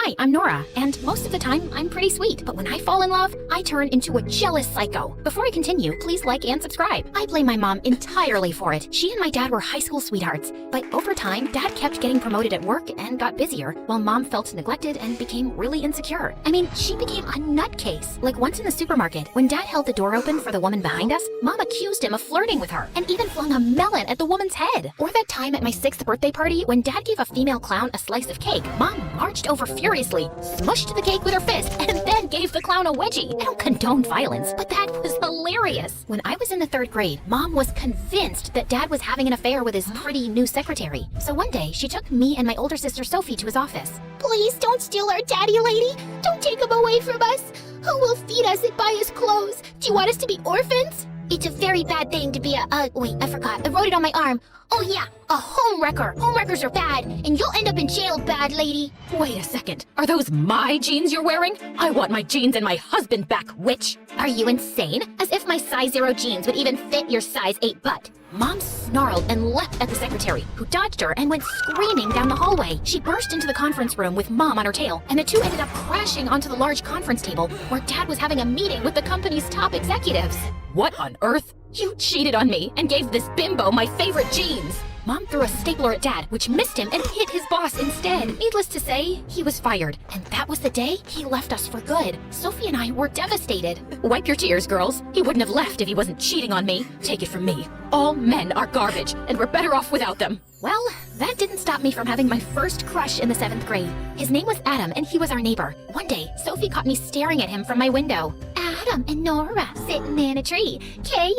Hi, I'm Nora, and most of the time, I'm pretty sweet. But when I fall in love, I turn into a jealous psycho. Before I continue, please like and subscribe. I blame my mom entirely for it. She and my dad were high school sweethearts. But over time, Dad kept getting promoted at work and got busier, while Mom felt neglected and became really insecure. I mean, she became a nutcase. Like once in the supermarket, when Dad held the door open for the woman behind us, Mom accused him of flirting with her, and even flung a melon at the woman's head. Or that time at my 6th birthday party, when Dad gave a female clown a slice of cake, Mom marched over furiously, smushed the cake with her fist, and then gave the clown a wedgie. I don't condone violence, but that was hilarious. When I was in the 3rd grade, Mom was convinced that Dad was having an affair with his pretty new secretary. So one day, she took me and my older sister Sophie to his office. Please don't steal our daddy, lady. Don't take him away from us. Who will feed us and buy us clothes? Do you want us to be orphans? It's a very bad thing to be wait, I forgot. I wrote it on my arm. Oh yeah, a homewrecker. Homewreckers are bad, and you'll end up in jail, bad lady. Wait a second. Are those my jeans you're wearing? I want my jeans and my husband back, witch. Are you insane? As if my size 0 jeans would even fit your size 8 butt. Mom snarled and leapt at the secretary, who dodged her and went screaming down the hallway. She burst into the conference room with Mom on her tail, and the two ended up crashing onto the large conference table where Dad was having a meeting with the company's top executives. What on earth? You cheated on me and gave this bimbo my favorite jeans. Mom threw a stapler at Dad, which missed him and hit his boss instead. Needless to say, he was fired. And that was the day he left us for good. Sophie and I were devastated. Wipe your tears, girls. He wouldn't have left if he wasn't cheating on me. Take it from me. All men are garbage, and we're better off without them. Well, that didn't stop me from having my first crush in the 7th grade. His name was Adam, and he was our neighbor. One day, Sophie caught me staring at him from my window. Adam and Nora sitting in a tree. Kissing.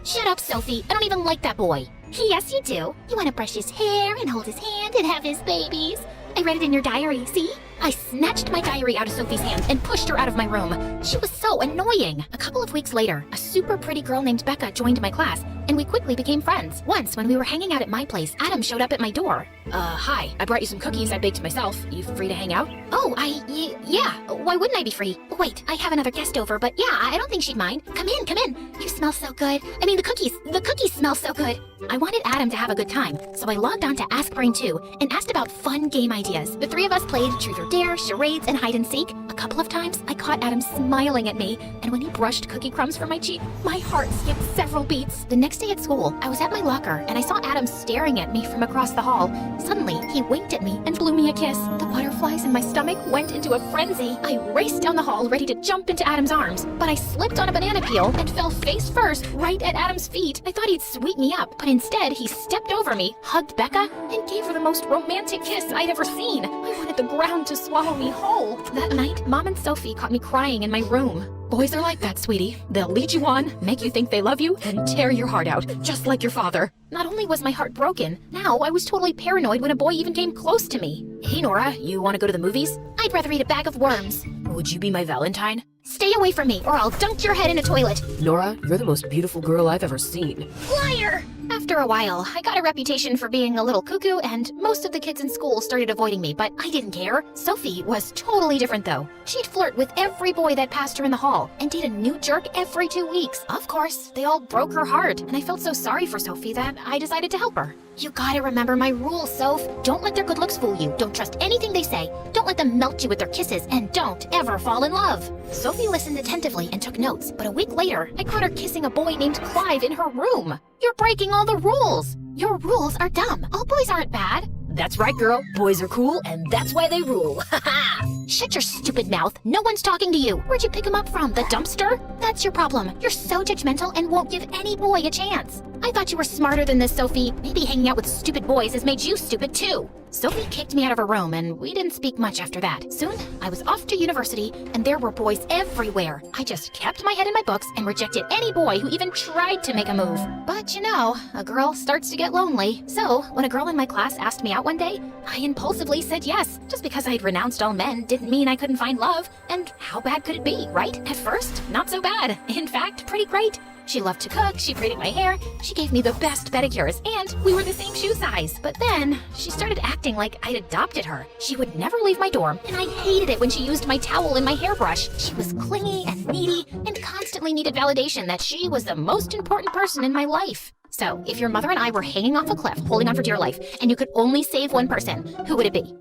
Shut up, Sophie. I don't even like that boy. Yes, you do. You want to brush his hair and hold his hand and have his babies. I read it in your diary, see? I snatched my diary out of Sophie's hand and pushed her out of my room. She was so annoying. A couple of weeks later, a super pretty girl named Becca joined my class, and we quickly became friends. Once, when we were hanging out at my place, Adam showed up at my door. Hi, I brought you some cookies I baked myself. You free to hang out? Oh, yeah. Why wouldn't I be free? Wait, I have another guest over, but yeah, I don't think she'd mind. Come in. You smell so good. I mean, the cookies smell so good. I wanted Adam to have a good time, so I logged on to Ask Brain 2 and asked about fun game ideas. The 3 of us played Truth or Dare, charades, and hide and seek. A couple of times, I caught Adam smiling at me, and when he brushed cookie crumbs from my cheek, my heart skipped several beats. The next day at school, I was at my locker, and I saw Adam staring at me from across the hall. Suddenly, he winked at me and blew me a kiss. The butterflies in my stomach went into a frenzy. I raced down the hall, ready to jump into Adam's arms, but I slipped on a banana peel and fell face first right at Adam's feet. I thought he'd sweep me up, but instead, he stepped over me, hugged Becca, and gave her the most romantic kiss I'd ever seen. I wanted the ground to swallow me whole. That night, Mom and Sophie caught me crying in my room. Boys are like that, sweetie. They'll lead you on, make you think they love you, and tear your heart out, just like your father. Not only was my heart broken, now I was totally paranoid when a boy even came close to me. Hey, Nora, you want to go to the movies? I'd rather eat a bag of worms. Would you be my Valentine? Stay away from me, or I'll dunk your head in a toilet. Nora, you're the most beautiful girl I've ever seen. Liar! After a while, I got a reputation for being a little cuckoo, and most of the kids in school started avoiding me, but I didn't care. Sophie was totally different, though. She'd flirt with every boy that passed her in the hall, and date a new jerk every 2 weeks. Of course, they all broke her heart, and I felt so sorry for Sophie that I decided to help her. You gotta remember my rules, Soph. Don't let their good looks fool you. Don't trust anything they say. Don't let them melt you with their kisses, and don't ever fall in love. Sophie listened attentively and took notes, but a week later, I caught her kissing a boy named Clive in her room. You're breaking all the rules. Your rules are dumb. All boys aren't bad. That's right, girl. Boys are cool, and that's why they rule. Ha ha! Shut your stupid mouth. No one's talking to you. Where'd you pick him up from? The dumpster? That's your problem. You're so judgmental and won't give any boy a chance. I thought you were smarter than this, Sophie. Maybe hanging out with stupid boys has made you stupid too. Sophie kicked me out of her room, and we didn't speak much after that. Soon, I was off to university, and there were boys everywhere. I just kept my head in my books and rejected any boy who even tried to make a move. But you know, a girl starts to get lonely. So, when a girl in my class asked me out one day, I impulsively said yes. Just because I'd renounced all men didn't mean I couldn't find love. And how bad could it be, right? At first, not so bad. In fact, pretty great. She loved to cook, she braided my hair, she gave me the best pedicures, and we were the same shoe size. But then, she started acting like I'd adopted her. She would never leave my dorm, and I hated it when she used my towel and my hairbrush. She was clingy and needy, and constantly needed validation that she was the most important person in my life. So, if your mother and I were hanging off a cliff, holding on for dear life, and you could only save one person, who would it be?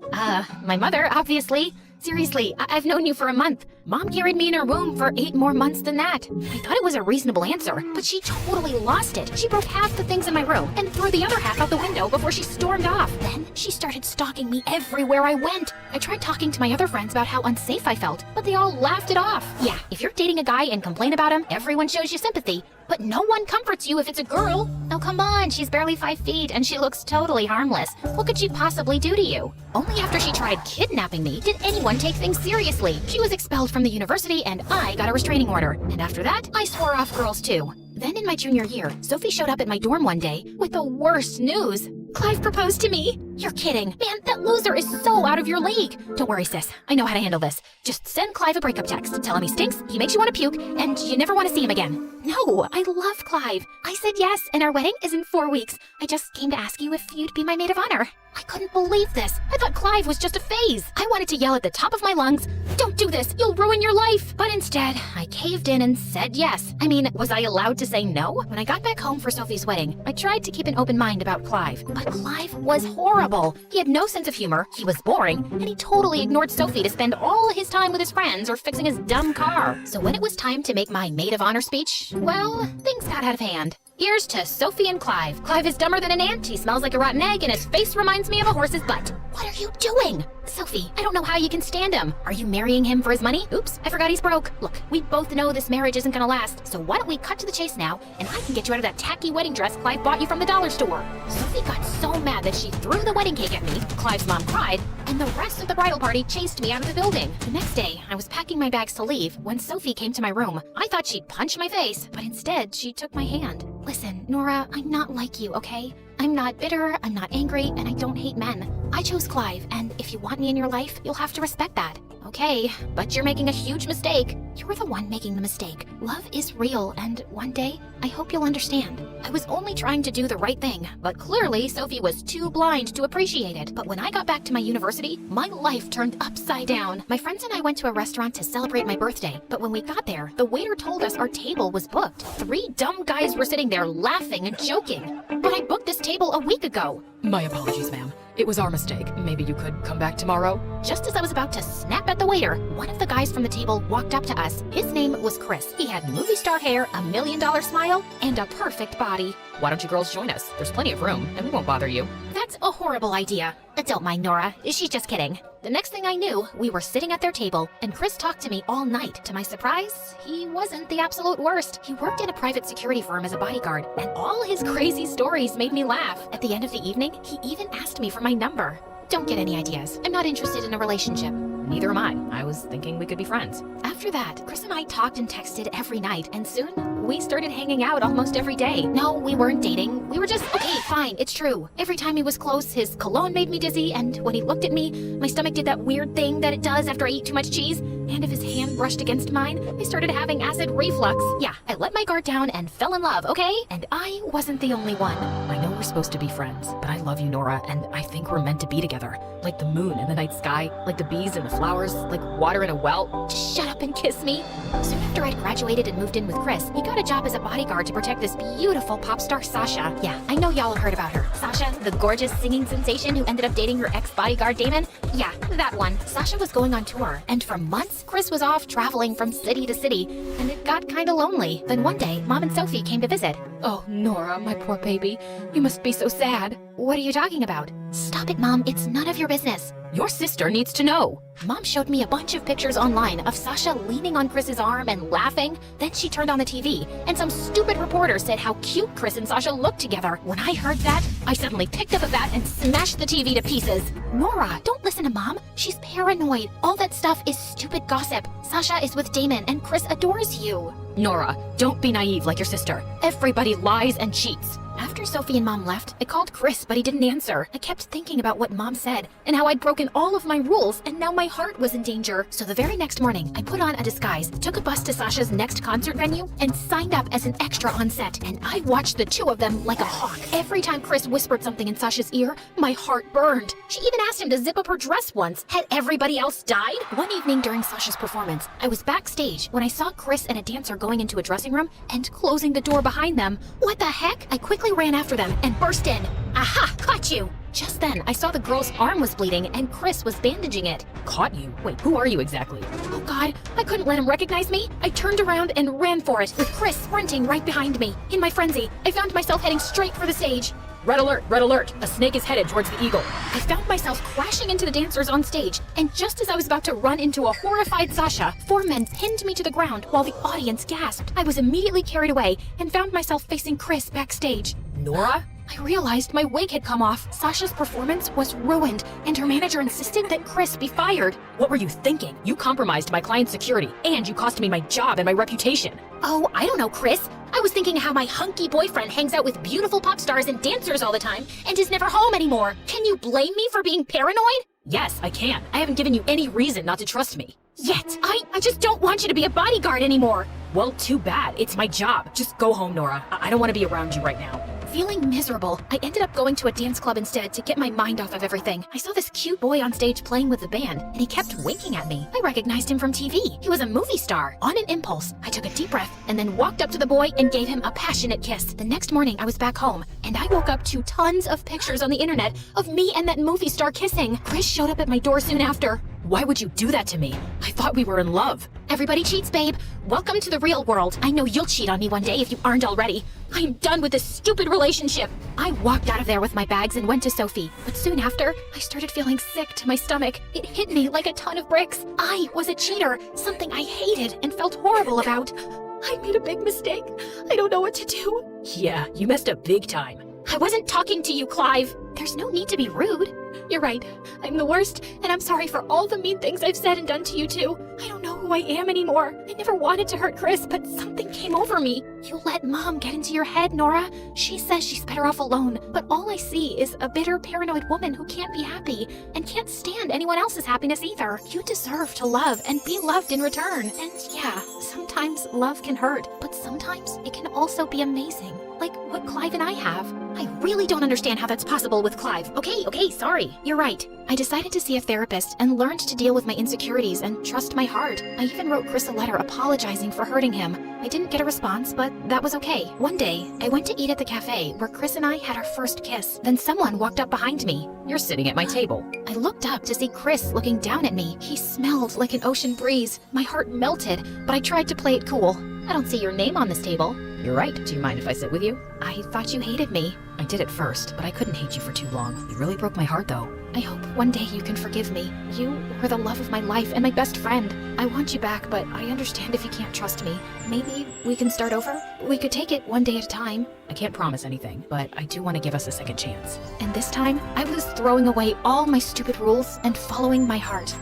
My mother, obviously. Seriously, I've known you for a month. Mom carried me in her womb for 8 more months than that. I thought it was a reasonable answer, but she totally lost it. She broke half the things in my room and threw the other half out the window before she stormed off. Then she started stalking me everywhere I went. I tried talking to my other friends about how unsafe I felt, but they all laughed it off. Yeah, if you're dating a guy and complain about him, everyone shows you sympathy, but no one comforts you if it's a girl. Oh, come on, she's barely 5 feet and she looks totally harmless. What could she possibly do to you? Only after she tried kidnapping me did anyone take things seriously. She was expelled from the university and I got a restraining order. And after that, I swore off girls too. Then in my junior year, Sophie showed up at my dorm one day with the worst news. Clive proposed to me. You're kidding. Man, that loser is so out of your league. Don't worry, sis. I know how to handle this. Just send Clive a breakup text. Tell him he stinks, he makes you want to puke, and you never want to see him again. No, I love Clive. I said yes, and our wedding is in 4 weeks. I just came to ask you if you'd be my maid of honor. I couldn't believe this. I thought Clive was just a phase. I wanted to yell at the top of my lungs, "Don't do this, you'll ruin your life." But instead, I caved in and said yes. I mean, was I allowed to say no? When I got back home for Sophie's wedding, I tried to keep an open mind about Clive. But Clive was horrible. He had no sense of humor, he was boring, and he totally ignored Sophie to spend all his time with his friends or fixing his dumb car. So when it was time to make my maid of honor speech, well, things got out of hand. Here's to Sophie and Clive. Clive is dumber than an ant, he smells like a rotten egg, and his face reminds me of a horse's butt. What are you doing? Sophie, I don't know how you can stand him. Are you marrying him for his money? Oops, I forgot he's broke. Look, we both know this marriage isn't gonna last, so why don't we cut to the chase now, and I can get you out of that tacky wedding dress Clive bought you from the dollar store. Sophie got so mad that she threw the wedding cake at me, Clive's mom cried, and the rest of the bridal party chased me out of the building. The next day, I was packing my bags to leave when Sophie came to my room. I thought she'd punch my face, but instead, she took my hand. Listen, Nora, I'm not like you, okay? I'm not bitter, I'm not angry, and I don't hate men. I chose Clive, and if you want me in your life, you'll have to respect that. Okay, but you're making a huge mistake. You're the one making the mistake. Love is real, and one day, I hope you'll understand. I was only trying to do the right thing, but clearly Sophie was too blind to appreciate it. But when I got back to my university, my life turned upside down. My friends and I went to a restaurant to celebrate my birthday, but when we got there, the waiter told us our table was booked. 3 dumb guys were sitting there laughing and joking. But I booked this table a week ago. My apologies, ma'am. It was our mistake. Maybe you could come back tomorrow? Just as I was about to snap at the waiter, one of the guys from the table walked up to us. His name was Chris. He had movie star hair, a $1 million smile, and a perfect body. Why don't you girls join us? There's plenty of room, and we won't bother you. That's a horrible idea. Don't mind Nora. She's just kidding. The next thing I knew, we were sitting at their table, and Chris talked to me all night. To my surprise, he wasn't the absolute worst. He worked in a private security firm as a bodyguard, and all his crazy stories made me laugh. At the end of the evening, he even asked me for my number. Don't get any ideas. I'm not interested in a relationship. Neither am I. I was thinking we could be friends. After that, Chris and I talked and texted every night, and soon we started hanging out almost every day. No, we weren't dating. We were just, okay, fine, it's true. Every time he was close, his cologne made me dizzy, and when he looked at me, my stomach did that weird thing that it does after I eat too much cheese. And if his hand brushed against mine, I started having acid reflux. Yeah, I let my guard down and fell in love, okay? And I wasn't the only one. I know we're supposed to be friends, but I love you, Nora, and I think we're meant to be together. Like the moon in the night sky, like the bees and the flowers, like water in a well. Just shut up and kiss me. Soon after I'd graduated and moved in with Chris, he got a job as a bodyguard to protect this beautiful pop star Sasha. Yeah, I know y'all have heard about her. Sasha, the gorgeous singing sensation who ended up dating her ex-bodyguard Damon? Yeah, that one. Sasha was going on tour, and for months, Chris was off traveling from city to city, and it got kinda lonely. Then one day, Mom and Sophie came to visit. Oh, Nora, my poor baby. You must be so sad. What are you talking about? Stop it, Mom. It's none of your business. Your sister needs to know. Mom showed me a bunch of pictures online of Sasha leaning on Chris's arm and laughing. Then she turned on the TV, and some stupid reporter said how cute Chris and Sasha looked together. When I heard that, I suddenly picked up a bat and smashed the TV to pieces. Nora, don't listen to Mom. She's paranoid. All that stuff is stupid gossip. Sasha is with Damon, and Chris adores you. Nora, don't be naive like your sister. Everybody lies and cheats. After Sophie and Mom left, I called Chris, but he didn't answer. I kept thinking about what Mom said and how I'd broken broken all of my rules, and now my heart was in danger. So the very next morning, I put on a disguise, took a bus to Sasha's next concert venue, and signed up as an extra on set. And I watched the two of them like a hawk. Every time Chris whispered something in Sasha's ear, my heart burned. She even asked him to zip up her dress once. Had everybody else died? One evening during Sasha's performance, I was backstage when I saw Chris and a dancer going into a dressing room and closing the door behind them. What the heck? I quickly ran after them and burst in. Aha! Caught you! Just then, I saw the girl's arm was bleeding and Chris was bandaging it. Caught you? Wait, who are you exactly? Oh God, I couldn't let him recognize me. I turned around and ran for it, with Chris sprinting right behind me. In my frenzy, I found myself heading straight for the stage. Red alert, red alert. A snake is headed towards the eagle. I found myself crashing into the dancers on stage, and just as I was about to run into a horrified Sasha, 4 men pinned me to the ground while the audience gasped. I was immediately carried away and found myself facing Chris backstage. Nora? I realized my wig had come off. Sasha's performance was ruined, and her manager insisted that Chris be fired. What were you thinking? You compromised my client's security, and you cost me my job and my reputation. Oh, I don't know, Chris. I was thinking how my hunky boyfriend hangs out with beautiful pop stars and dancers all the time and is never home anymore. Can you blame me for being paranoid? Yes, I can. I haven't given you any reason not to trust me. Yet, I just don't want you to be a bodyguard anymore. Well, too bad. It's my job. Just go home, Nora. I don't want to be around you right now. Feeling miserable, I ended up going to a dance club instead to get my mind off of everything. I saw this cute boy on stage playing with the band, and he kept winking at me. I recognized him from TV. He was a movie star. On an impulse, I took a deep breath and then walked up to the boy and gave him a passionate kiss. The next morning, I was back home, and I woke up to tons of pictures on the internet of me and that movie star kissing. Chris showed up at my door soon after. Why would you do that to me? I thought we were in love. Everybody cheats, babe. Welcome to the real world. I know you'll cheat on me one day if you aren't already. I'm done with this stupid relationship. I walked out of there with my bags and went to Sophie. But soon after, I started feeling sick to my stomach. It hit me like a ton of bricks. I was a cheater, something I hated and felt horrible about. I made a big mistake. I don't know what to do. Yeah, you messed up big time. I wasn't talking to you, Clive. There's no need to be rude. You're right. I'm the worst, and I'm sorry for all the mean things I've said and done to you too. I don't know who I am anymore. I never wanted to hurt Chris, but something came over me. You let Mom get into your head, Nora. She says she's better off alone, but all I see is a bitter, paranoid woman who can't be happy and can't stand anyone else's happiness either. You deserve to love and be loved in return. And yeah, sometimes love can hurt, but sometimes it can also be amazing. Like what Clive and I have. I really don't understand how that's possible with Clive. Okay, sorry. You're right. I decided to see a therapist and learned to deal with my insecurities and trust my heart. I even wrote Chris a letter apologizing for hurting him. I didn't get a response, but that was okay. One day, I went to eat at the cafe where Chris and I had our first kiss. Then someone walked up behind me. You're sitting at my table. I looked up to see Chris looking down at me. He smelled like an ocean breeze. My heart melted, but I tried to play it cool. I don't see your name on this table. You're right. Do you mind if I sit with you? I thought you hated me. I did at first, but I couldn't hate you for too long. You really broke my heart, though. I hope one day you can forgive me. You were the love of my life and my best friend. I want you back, but I understand if you can't trust me. Maybe we can start over? We could take it one day at a time. I can't promise anything, but I do want to give us a second chance. And this time, I was throwing away all my stupid rules and following my heart.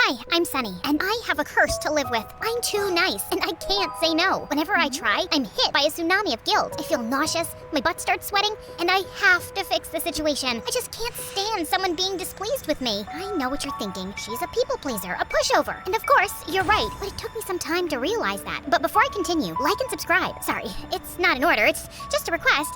Hi, I'm Sunny, and I have a curse to live with. I'm too nice, and I can't say no. Whenever I try, I'm hit by a tsunami of guilt. I feel nauseous, my butt starts sweating, and I have to fix the situation. I just can't stand someone being displeased with me. I know what you're thinking. She's a people pleaser, a pushover. And of course, you're right, but it took me some time to realize that. But before I continue, like and subscribe. Sorry, it's not an order, it's just a request.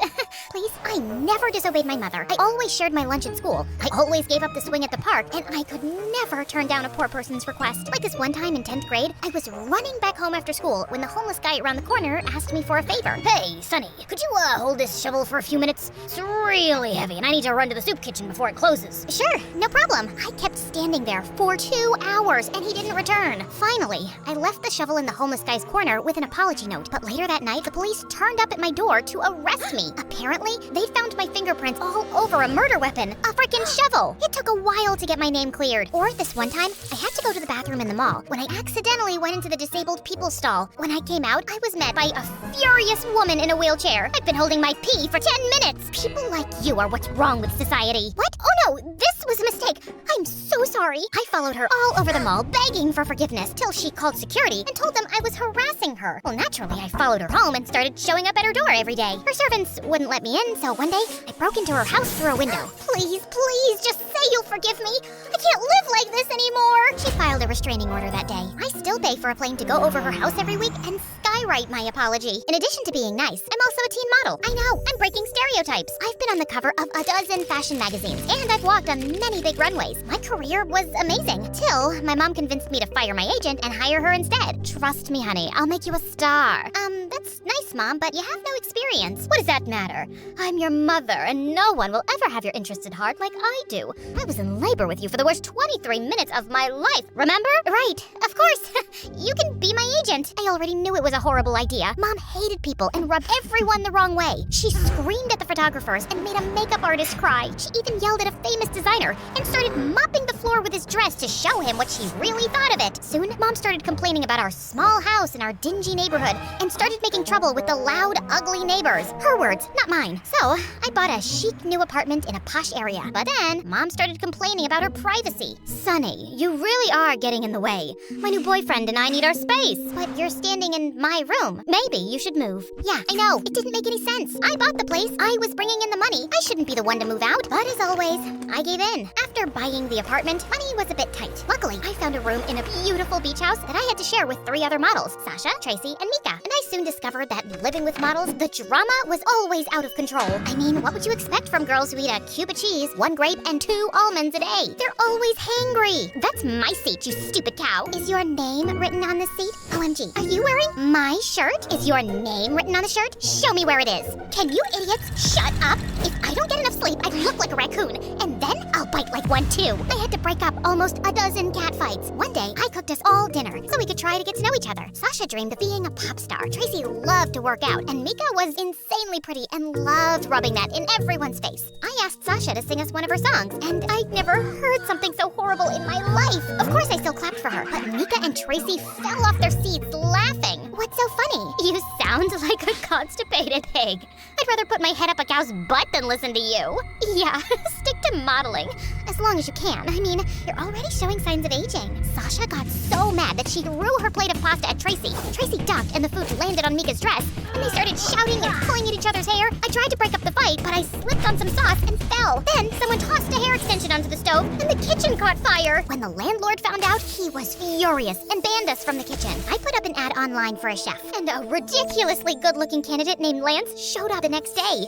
Please, I never disobeyed my mother. I always shared my lunch at school. I always gave up the swing at the park, and I could never turn down a poor person's request. Like this one time in 10th grade, I was running back home after school when the homeless guy around the corner asked me for a favor. Hey, Sonny, could you hold this shovel for a few minutes? It's really heavy and I need to run to the soup kitchen before it closes. Sure, no problem. I kept standing there for 2 hours and he didn't return. Finally, I left the shovel in the homeless guy's corner with an apology note, but later that night, the police turned up at my door to arrest me. Apparently, they found my fingerprints all over a murder weapon, a freaking shovel. It took a while to get my name cleared. Or this one time, I had to go to to the bathroom in the mall when I accidentally went into the disabled people stall. When I came out, I was met by a furious woman in a wheelchair. I've been holding my pee for 10 minutes. People like you are what's wrong with society. What? Oh no, this was a mistake. I'm so sorry. I followed her all over the mall begging for forgiveness till she called security and told them I was harassing her. Well, naturally, I followed her home and started showing up at her door every day. Her servants wouldn't let me in, so one day I broke into her house through a window. Please, please, just say you'll forgive me. I can't live like this anymore. She filed a restraining order that day. I still pay for a plane to go over her house every week and skywrite my apology. In addition to being nice, I'm also a teen model. I know, I'm breaking stereotypes. I've been on the cover of a dozen fashion magazines, and I've walked on many big runways. My career was amazing, till my mom convinced me to fire my agent and hire her instead. Trust me, honey, I'll make you a star. That's nice, Mom, but you have no experience. What does that matter? I'm your mother, and no one will ever have your interests at heart like I do. I was in labor with you for the worst 23 minutes of my life, remember? Right, of course. You can be my agent. I already knew it was a horrible idea. Mom hated people and rubbed everyone the wrong way. She screamed at the photographers and made a makeup artist cry. She even yelled at a famous designer and started mopping the floor with his dress to show him what she really thought of it. Soon, Mom started complaining about our small house in our dingy neighborhood and started making trouble with the loud, ugly neighbors. Her words, not mine. So, I bought a chic new apartment in a posh area. But then, Mom started complaining about her privacy. Sonny, you really are getting in the way. My new boyfriend and I need our space. But you're standing in my room. Maybe you should move. Yeah, I know. It didn't make any sense. I bought the place. I was bringing in the money. I shouldn't be the one to move out. But as always, I gave in. After buying the apartment, money was a bit tight. Luckily, I found a room in a beautiful beach house that I had to share with 3 other models, Sasha, Tracy, and Mika. And I soon discovered that living with models, the drama was always out of control. I mean, what would you expect from girls who eat a cube of cheese, 1 grape, and 2 almonds a day? They're always hangry. That's my seat, you stupid cow. Is your name written on this seat? OMG, are you wearing my shirt? Is your name written on the shirt? Show me where it is. Can you idiots shut up? If I don't get enough sleep, I look like a raccoon, and then I'll bite like one too. I had to break up almost a dozen cat fights. One day, I cooked us all dinner so we could try to get to know each other. Sasha dreamed of being a pop star. Tracy loved to work out, and Mika was insanely pretty and loved rubbing that in everyone's face. I asked Sasha to sing us one of her songs, and I'd never heard something so horrible in my life. Of course, I still clapped for her, but Mika and Tracy fell off their seats laughing. What's so funny? You sound like a constipated pig. I'd rather put my head up a cow's butt than listen to you. Yeah, stick to modeling. As long as you can. I mean, you're already showing signs of aging. Sasha got so mad that she threw her plate of pasta at Tracy. Tracy ducked and the food landed on Mika's dress, and they started shouting and pulling at each other's hair. I tried to break up the fight, but I slipped on some sauce and fell. Then someone tossed a hair extension onto the stove, and the kitchen caught fire. When the landlord found out, he was furious and banned us from the kitchen. I put up an ad online for a chef, and a ridiculously good-looking candidate named Lance showed up the next day.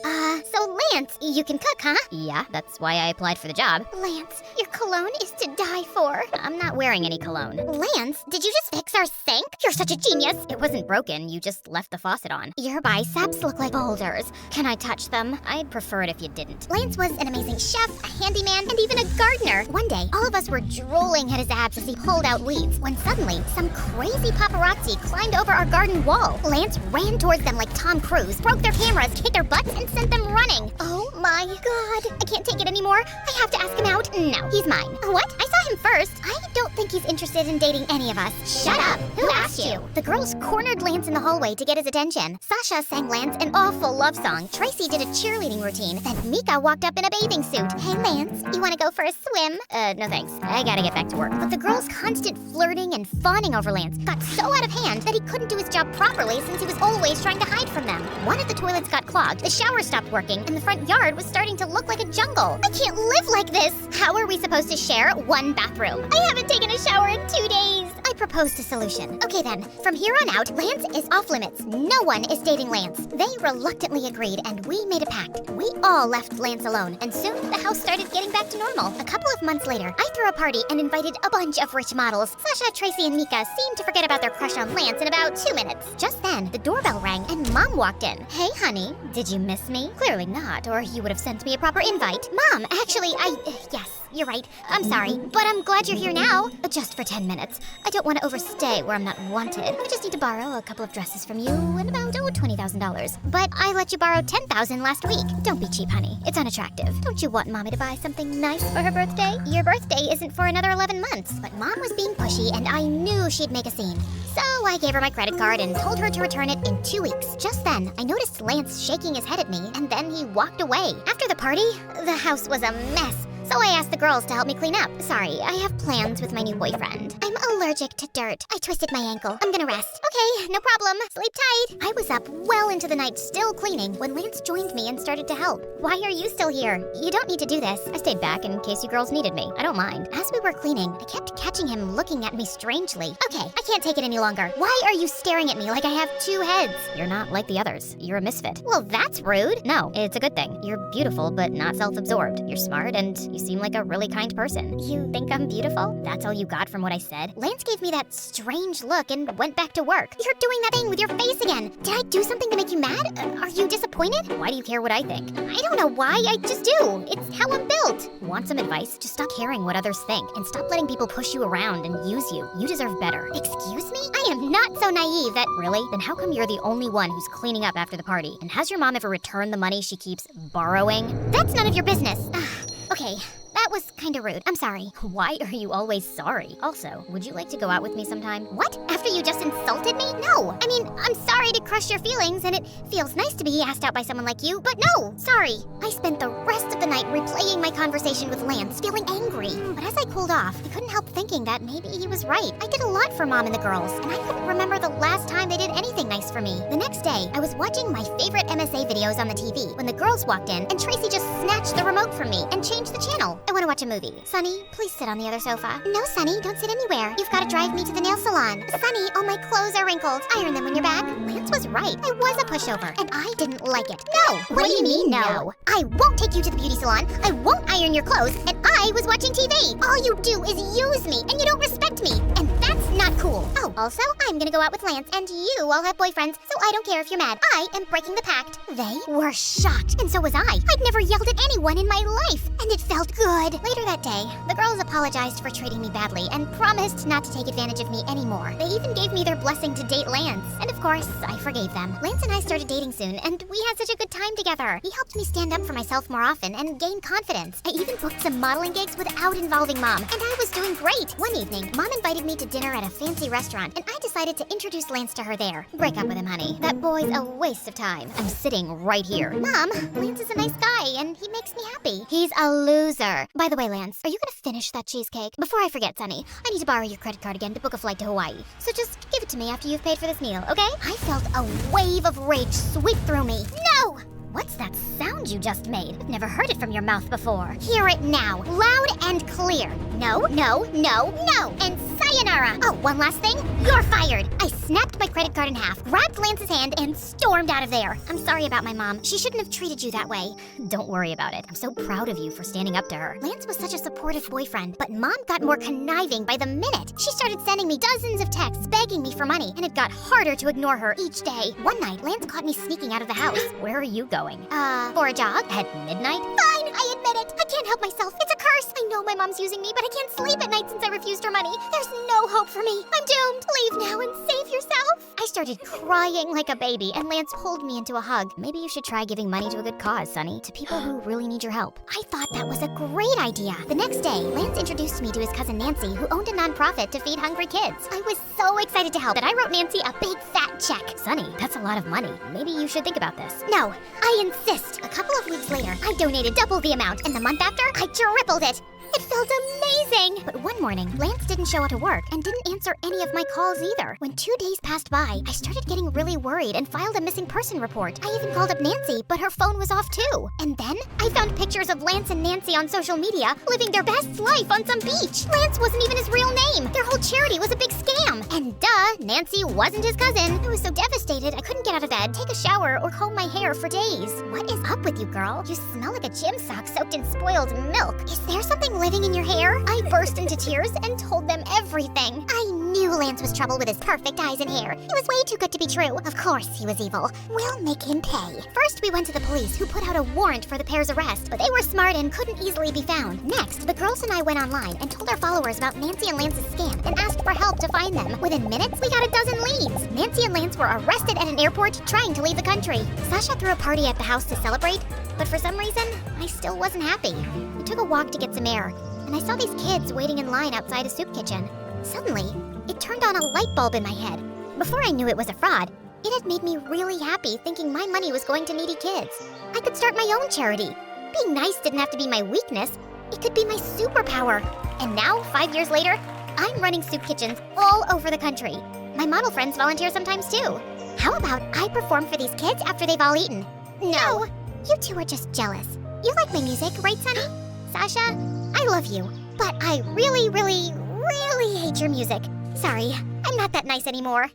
So Lance, you can cook, huh? Yeah, that's why I applied for the job. Lance, your cologne is to die for. I'm not wearing any cologne. Lance, did you just fix our sink? You're such a genius. It wasn't broken, you just left the faucet on. Your biceps look like boulders. Can I touch them? I'd prefer it if you didn't. Lance was an amazing chef, a handyman, and even a gardener. One day, all of us were drooling at his abs as he pulled out weeds, when suddenly, some crazy paparazzi climbed over our garden wall. Lance ran towards them like Tom Cruise, broke their cameras, kicked their butts, and sent them running. Oh my god. I can't take it anymore. I have to ask him out. No, he's mine. What? I saw him first. I don't think he's interested in dating any of us. Shut up. Who asked you? The girls cornered Lance in the hallway to get his attention. Sasha sang Lance an awful love song. Tracy did a cheerleading routine. Then Mika walked up in a bathing suit. Hey, Lance, you want to go for a swim? No thanks. I gotta get back to work. But the girls' constant flirting and fawning over Lance got so out of hand that he couldn't do his job properly since he was always trying to hide from them. One of the toilets got clogged, the shower stopped working, and the front yard was starting to look like a jungle. I can't live like this. How are we supposed to share one bathroom? I haven't taken a shower in 2 days. I proposed a solution. Okay then, from here on out, Lance is off limits. No one is dating Lance. They reluctantly agreed, and we made a pact. We all left Lance alone, and soon the house started getting back to normal. A couple of months later, I threw a party and invited a bunch of rich models. Sasha, Tracy, and Mika seemed to forget about their crush on Lance in about 2 minutes. Just then, the doorbell rang and Mom walked in. Hey, honey, did you miss me? Clearly not, or you would have sent me a proper invite. Mom, actually, yes, you're right. I'm sorry, but But I'm glad you're here now. Just for 10 minutes. I don't want to overstay where I'm not wanted. I just need to borrow a couple of dresses from you and about $20,000. But I let you borrow $10,000 last week. Don't be cheap, honey. It's unattractive. Don't you want Mommy to buy something nice for her birthday? Your birthday isn't for another 11 months. But Mom was being pushy and I knew she'd make a scene. So I gave her my credit card and told her to return it in 2 weeks. Just then, I noticed Lance shaking his head at me and then he walked away. After the party, the house was a mess. So I asked the girls to help me clean up. Sorry, I have plans with my new boyfriend. I'm allergic to dirt. I twisted my ankle. I'm gonna rest. Okay, no problem. Sleep tight. I was up well into the night still cleaning when Lance joined me and started to help. Why are you still here? You don't need to do this. I stayed back in case you girls needed me. I don't mind. As we were cleaning, I kept catching him looking at me strangely. Okay, I can't take it any longer. Why are you staring at me like I have 2 heads? You're not like the others. You're a misfit. Well, that's rude. No, it's a good thing. You're beautiful, but not self-absorbed. You're smart and you seem like a really kind person. You think I'm beautiful? That's all you got from what I said? Lance gave me that strange look and went back to work. You're doing that thing with your face again. Did I do something to make you mad? Are you disappointed? Why do you care what I think? I don't know why, I just do. It's how I'm built. Want some advice? Just stop caring what others think and stop letting people push you around and use you. You deserve better. Excuse me? I am not so naive that— Really? Then how come you're the only one who's cleaning up after the party? And has your mom ever returned the money she keeps borrowing? That's none of your business. Okay. That was kinda rude. I'm sorry. Why are you always sorry? Also, would you like to go out with me sometime? What? After you just insulted me? No. I mean, I'm sorry to crush your feelings, and it feels nice to be asked out by someone like you, but no, sorry. I spent the rest of the night replaying my conversation with Lance, feeling angry. But as I cooled off, I couldn't help thinking that maybe he was right. I did a lot for Mom and the girls, and I couldn't remember the last time they did anything nice for me. The next day, I was watching my favorite MSA videos on the TV when the girls walked in, and Tracy just snatched the remote from me and changed the channel. I want to watch a movie. Sunny, please sit on the other sofa. No, Sunny, don't sit anywhere. You've got to drive me to the nail salon. Sunny, all my clothes are wrinkled. Iron them when you're back. Lance was right. I was a pushover, and I didn't like it. No! What do you mean, no? I won't take you to the beauty salon. I won't iron your clothes, and I was watching TV. All you do is use me, and you don't respect me. And that's not cool. Oh, also, I'm gonna go out with Lance, and you all have boyfriends, so I don't care if you're mad. I am breaking the pact. They were shocked, and so was I. I'd never yelled at anyone in my life, and it felt good. Later that day, the girls apologized for treating me badly and promised not to take advantage of me anymore. They even gave me their blessing to date Lance. And of course, I forgave them. Lance and I started dating soon, and we had such a good time together. He helped me stand up for myself more often and gain confidence. I even booked some modeling gigs without involving Mom, and I was doing great. One evening, Mom invited me to dinner at a fancy restaurant, and I decided to introduce Lance to her there. Break up with him, honey. That boy's a waste of time. I'm sitting right here. Mom, Lance is a nice guy, and he makes me happy. He's a loser. By the way, Lance, are you gonna finish that cheesecake? Before I forget, Sunny, I need to borrow your credit card again to book a flight to Hawaii. So just give it to me after you've paid for this meal, okay? I felt a wave of rage sweep through me. No! What's that sound you just made? I've never heard it from your mouth before. Hear it now, loud and clear. No, no, no, no, and sayonara. Oh, one last thing, you're fired. I snapped my credit card in half, grabbed Lance's hand, and stormed out of there. I'm sorry about my mom. She shouldn't have treated you that way. Don't worry about it. I'm so proud of you for standing up to her. Lance was such a supportive boyfriend, but Mom got more conniving by the minute. She started sending me dozens of texts begging me for money, and it got harder to ignore her each day. One night, Lance caught me sneaking out of the house. Where are you going? For a jog? At midnight? Fine, I admit it. I can't help myself. It's a curse. I know my mom's using me, but I can't sleep at night since I refused her money. There's no hope for me. I'm doomed. Leave now and save yourself. I started crying like a baby, and Lance pulled me into a hug. Maybe you should try giving money to a good cause, Sunny, to people who really need your help. I thought that was a great idea. The next day, Lance introduced me to his cousin Nancy, who owned a nonprofit to feed hungry kids. I was so excited to help that I wrote Nancy a big fat check. Sunny, that's a lot of money. Maybe you should think about this. No, I insist. A couple of weeks later, I donated double the amount, and the month after, I tripled it. It felt amazing! But one morning, Lance didn't show up to work and didn't answer any of my calls either. When 2 days passed by, I started getting really worried and filed a missing person report. I even called up Nancy, but her phone was off too. And then, I found pictures of Lance and Nancy on social media, living their best life on some beach. Lance wasn't even his real name. Their whole charity was a big scam. And duh, Nancy wasn't his cousin. I was so devastated, I couldn't get out of bed. bed, take a shower, or comb my hair for days. What is up with you, girl? You smell like a gym sock soaked in spoiled milk. Is there something living in your hair? I burst into tears and told them everything. I knew Lance was trouble with his perfect eyes and hair. It was way too good to be true. Of course he was evil. We'll make him pay. First, we went to the police, who put out a warrant for the pair's arrest, but they were smart and couldn't easily be found. Next, the girls and I went online and told our followers about Nancy and Lance's scam and asked for help to find them. Within minutes, we got a dozen leads. Nancy and Lance were arrested at an airport trying to leave the country. Sasha threw a party at the house to celebrate, but for some reason, I still wasn't happy. We took a walk to get some air, and I saw these kids waiting in line outside a soup kitchen. Suddenly, it turned on a light bulb in my head. Before I knew it was a fraud, it had made me really happy thinking my money was going to needy kids. I could start my own charity. Being nice didn't have to be my weakness. It could be my superpower. And now, 5 years later, I'm running soup kitchens all over the country. My model friends volunteer sometimes too. How about I perform for these kids after they've all eaten? No, you two are just jealous. You like my music, right, Sonny? Sasha, I love you, but I really hate your music. Sorry, I'm not that nice anymore.